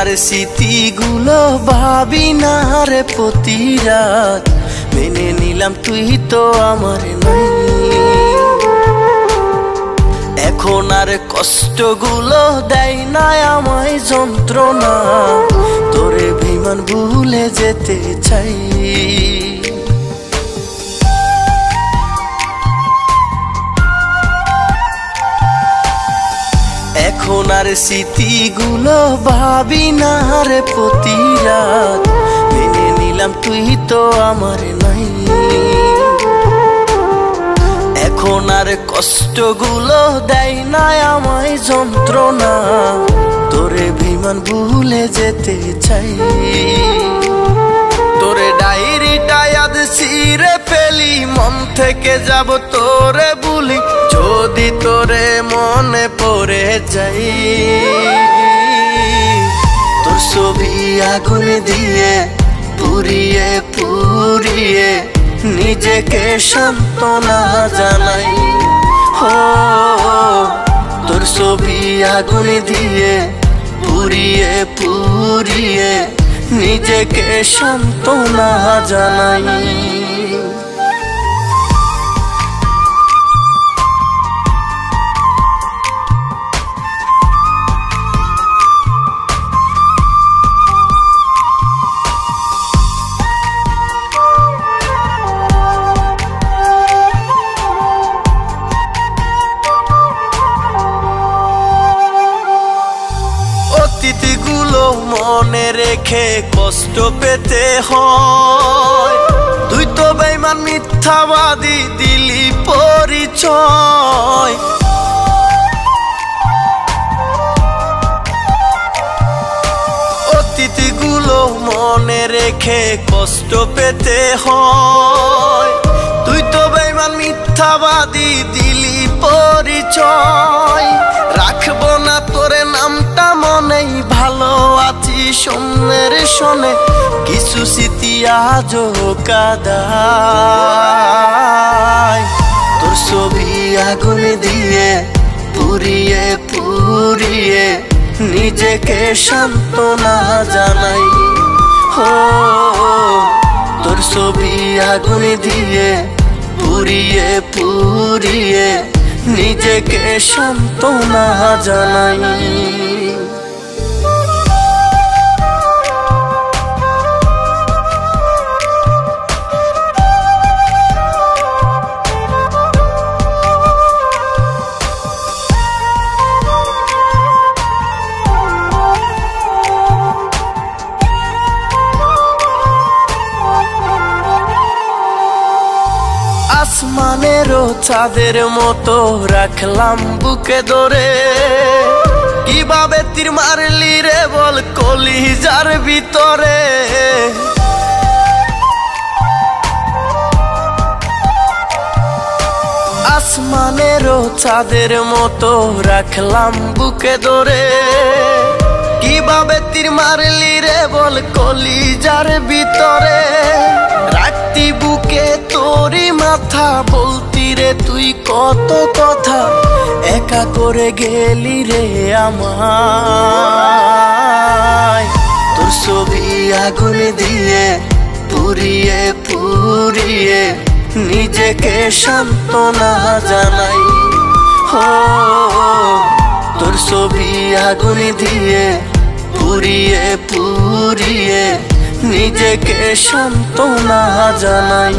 আর স্মৃতিগুলো ভাবি না রে প্রতি রাত, মেনে নিলাম তুই তো আমার নাই। এখন আর কষ্টগুলো দেয় না আমায় যন্ত্রণা, তোরে বেঈমান ভুলে যেতে চাই। এখন আর স্মৃতিগুলো ভাবি না রে প্রতি রাত, মেনে নিলাম তুই তো আমার নাই। এখন আর কষ্টগুলো দেয় না আমায় যন্ত্রণা, তোরে বেঈমান ভুলে যেতে চাই। তোরে ডায়েরিটা ইয়াদ ছিঁড়ে ফেলি, মন থেকে যাব তোরে ভুলি, যদি তোরে মনে পড়ে যাই। তোর ছবি আগুন দিয়ে পুড়িয়ে পুড়িয়ে নিজেকে সান্ত্বনা জানাই। হো তোর ছবি আগুন দিয়ে পুড়িয়ে পুড়িয়ে নিজেকে সান্ত্বনা জানাই। অতীতগুলো মনে রেখে কষ্ট পেতে হয়, তুই তো বেঈমান মিথ্যাবাদী দিলি পরিচয়। অতীতগুলো মনে রেখে কষ্ট পেতে হয়, তুই তো বেঈমান মিথ্যাবাদী দিলি পরিচয়। রাখবো না তোরে নামটা মনেই, ভালো আছি শোনের শোনে কিছু স্মৃতি আজও কাদায়। তোর ছবি আগুন দিয়ে পুড়িয়ে পুড়িয়ে নিজেকে সান্ত্বনা জানাই। হো তোর ছবি আগুন দিয়ে পুড়িয়ে পুড়িয়ে নিজেকে সান্ত্বনা জানাই। আসমানেরও চাঁদের মতো রাখলাম বুকে ধরে, কিভাবে তীর মারলি রে বল কলিজার ভিতরে। আসমানেরও চাঁদের মতো রাখলাম বুকে ধরে, কিভাবে তীর মারলি রে বল কলিজার ভিতরে। রাখতি বুকে তোরই মাথা, বলতি রে তুই কত কথা, একা করে গেলি রে আমায়। তোর ছবি আগুন দিয়ে পুড়িয়ে পুড়িয়ে নিজেকে সান্ত্বনা জানাই। হো তোর ছবি আগুন দিয়ে পুড়িয়ে পুড়িয়ে নিজেকে সান্ত্বনা জানাই।